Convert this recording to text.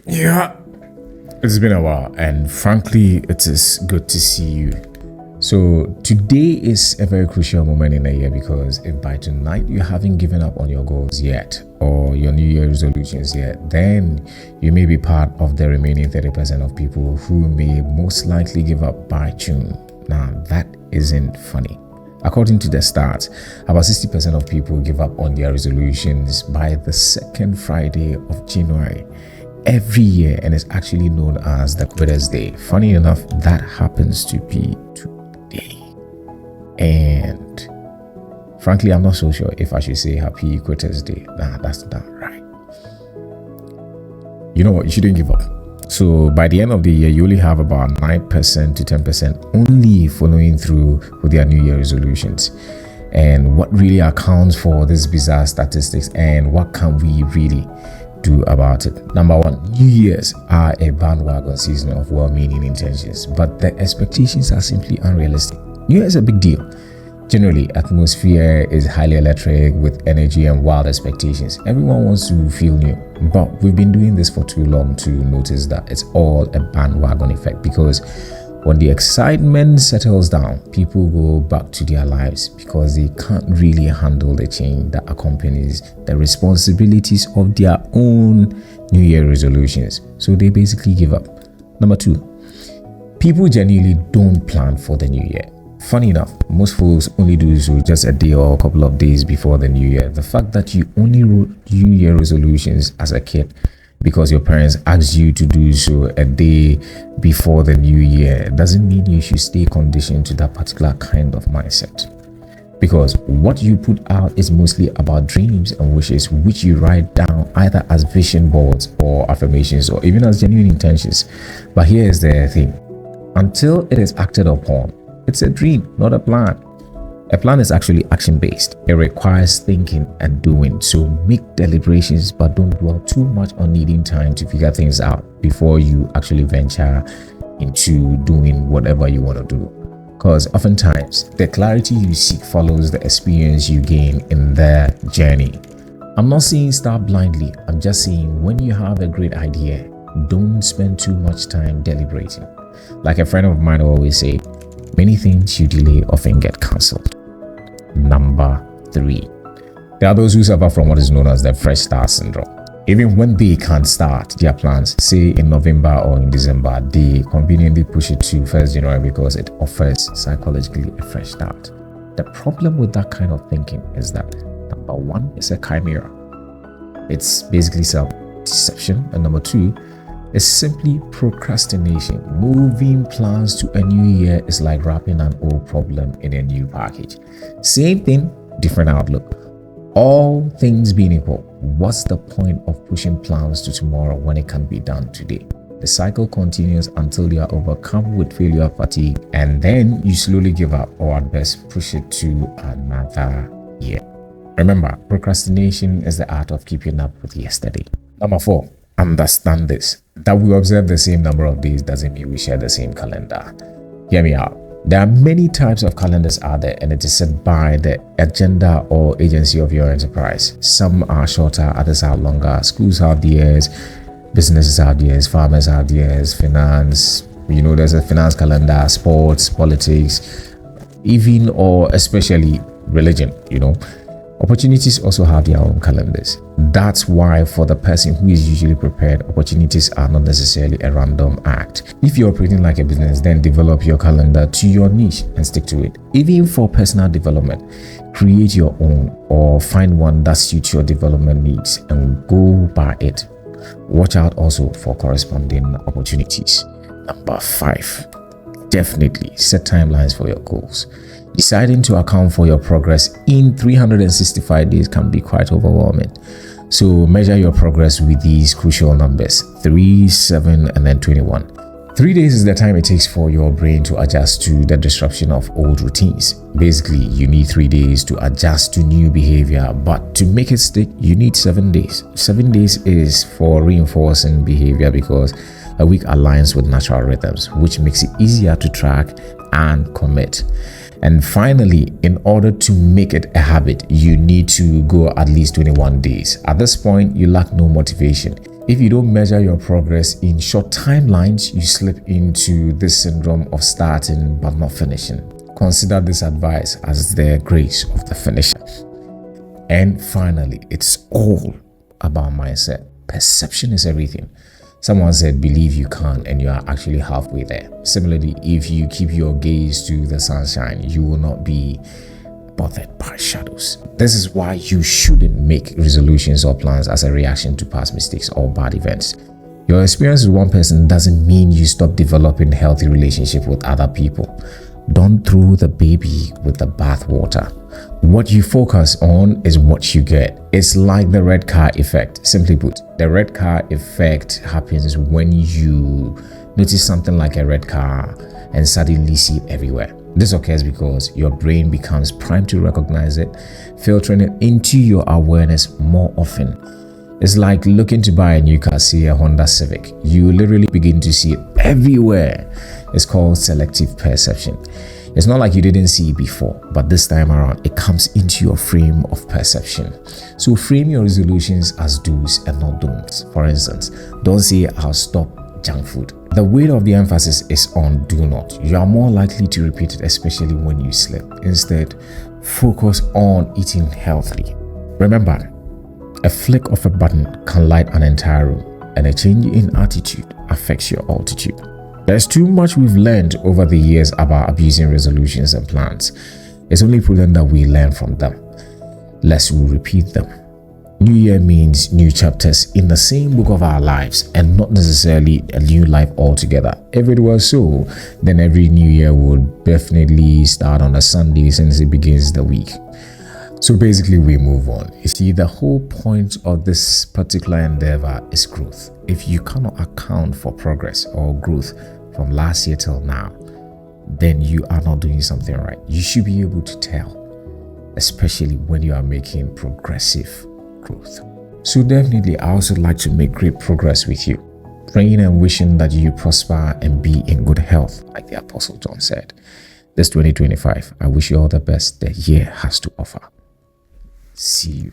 Yeah, it's been a while, and frankly, it is good to see you. So, today is a very crucial moment in the year because if by tonight you haven't given up on your goals yet or your New Year resolutions yet, then you may be part of the remaining 30% of people who may most likely give up by June. Now, that isn't funny. According to the stats, about 60% of people give up on their resolutions by the second Friday of January every year, and it's actually known as the Quitters Day. Funny enough, that happens to be today. And frankly, I'm not so sure if I should say Happy Quitters Day. Nah, that's not right. You know what? You shouldn't give up. So by the end of the year, you only have about 9% to 10% only following through with their New Year resolutions. And what really accounts for these bizarre statistics, and what can we really do about it? Number one, New Year's are a bandwagon season of well-meaning intentions, but the expectations are simply unrealistic. New Year is a big deal. Generally, atmosphere is highly electric with energy and wild expectations. Everyone wants to feel new, but we've been doing this for too long to notice that it's all a bandwagon effect, because when the excitement settles down, people go back to their lives because they can't really handle the change that accompanies the responsibilities of their own New Year resolutions. So they basically give up. Number two, people genuinely don't plan for the new year. Funny enough, most folks only do so just a day or a couple of days before the new year. The fact that you only wrote New Year resolutions as a kid because your parents asked you to do so a day before the new year doesn't mean you should stay conditioned to that particular kind of mindset. Because what you put out is mostly about dreams and wishes, which you write down either as vision boards or affirmations or even as genuine intentions. But here's the thing: until it is acted upon, it's a dream, not a plan. A plan is actually action-based. It requires thinking and doing. So make deliberations, but don't dwell too much on needing time to figure things out before you actually venture into doing whatever you want to do. Because oftentimes, the clarity you seek follows the experience you gain in the journey. I'm not saying start blindly. I'm just saying when you have a great idea, don't spend too much time deliberating. Like a friend of mine always say, many things you delay often get cancelled. Number three, there are those who suffer from what is known as the fresh start syndrome. Even when they can't start their plans, say in November or in December, they conveniently push it to 1st January because it offers psychologically a fresh start. The problem with that kind of thinking is that number one, it's a chimera. It's basically self-deception. And number two, it's simply procrastination. Moving plans to a new year is like wrapping an old problem in a new package. Same thing, different outlook. All things being equal, what's the point of pushing plans to tomorrow when it can be done today? The cycle continues until you are overcome with failure fatigue, and then you slowly give up, or at best push it to another year. Remember, procrastination is the art of keeping up with yesterday. Number four, understand this: that we observe the same number of days doesn't mean we share the same calendar. Hear me out. There are many types of calendars out there, and it is set by the agenda or agency of your enterprise. Some are shorter, others are longer. Schools have theirs, businesses have theirs, farmers have theirs, finance. There's a finance calendar, sports, politics, even or especially religion. Opportunities also have their own calendars. That's why for the person who is usually prepared, opportunities are not necessarily a random act. If you're operating like a business, then develop your calendar to your niche and stick to it. Even for personal development, create your own or find one that suits your development needs and go by it. Watch out also for corresponding opportunities. Number five, definitely set timelines for your goals. Deciding to account for your progress in 365 days can be quite overwhelming. So measure your progress with these crucial numbers: 3, 7, and then 21. 3 days is the time it takes for your brain to adjust to the disruption of old routines. Basically, you need 3 days to adjust to new behavior, but to make it stick, you need 7 days. 7 days is for reinforcing behavior because a week aligns with natural rhythms, which makes it easier to track and commit. And finally, in order to make it a habit, you need to go at least 21 days. At this point, you lack no motivation. If you don't measure your progress in short timelines, you slip into this syndrome of starting but not finishing. Consider this advice as the grace of the finisher. And finally, it's all about mindset. Perception is everything. Someone said, believe you can, and you are actually halfway there. Similarly, if you keep your gaze to the sunshine, you will not be bothered by shadows. This is why you shouldn't make resolutions or plans as a reaction to past mistakes or bad events. Your experience with one person doesn't mean you stop developing healthy relationship with other people. Don't throw the baby with the bathwater. What you focus on is what you get. It's like the red car effect. Simply put, the red car effect happens when you notice something like a red car and suddenly see it everywhere. This occurs because your brain becomes primed to recognize it, filtering it into your awareness more often. It's like looking to buy a new car, see a Honda Civic. You literally begin to see it everywhere. It's called selective perception. It's not like you didn't see it before, but this time around, it comes into your frame of perception. So frame your resolutions as do's and not don'ts. For instance, don't say, I'll stop junk food. The weight of the emphasis is on do not. You are more likely to repeat it, especially when you sleep. Instead, focus on eating healthily. Remember, a flick of a button can light an entire room, and a change in attitude affects your altitude. There's too much we've learned over the years about abusing resolutions and plans. It's only prudent that we learn from them, lest we repeat them. New year means new chapters in the same book of our lives, and not necessarily a new life altogether. If it were so, then every new year would definitely start on a Sunday since it begins the week. So basically, we move on. You see, the whole point of this particular endeavor is growth. If you cannot account for progress or growth from last year till now, then you are not doing something right. You should be able to tell, especially when you are making progressive growth. So definitely, I also like to make great progress with you, praying and wishing that you prosper and be in good health, like the Apostle John said. This 2025, I wish you all the best the year has to offer. See you.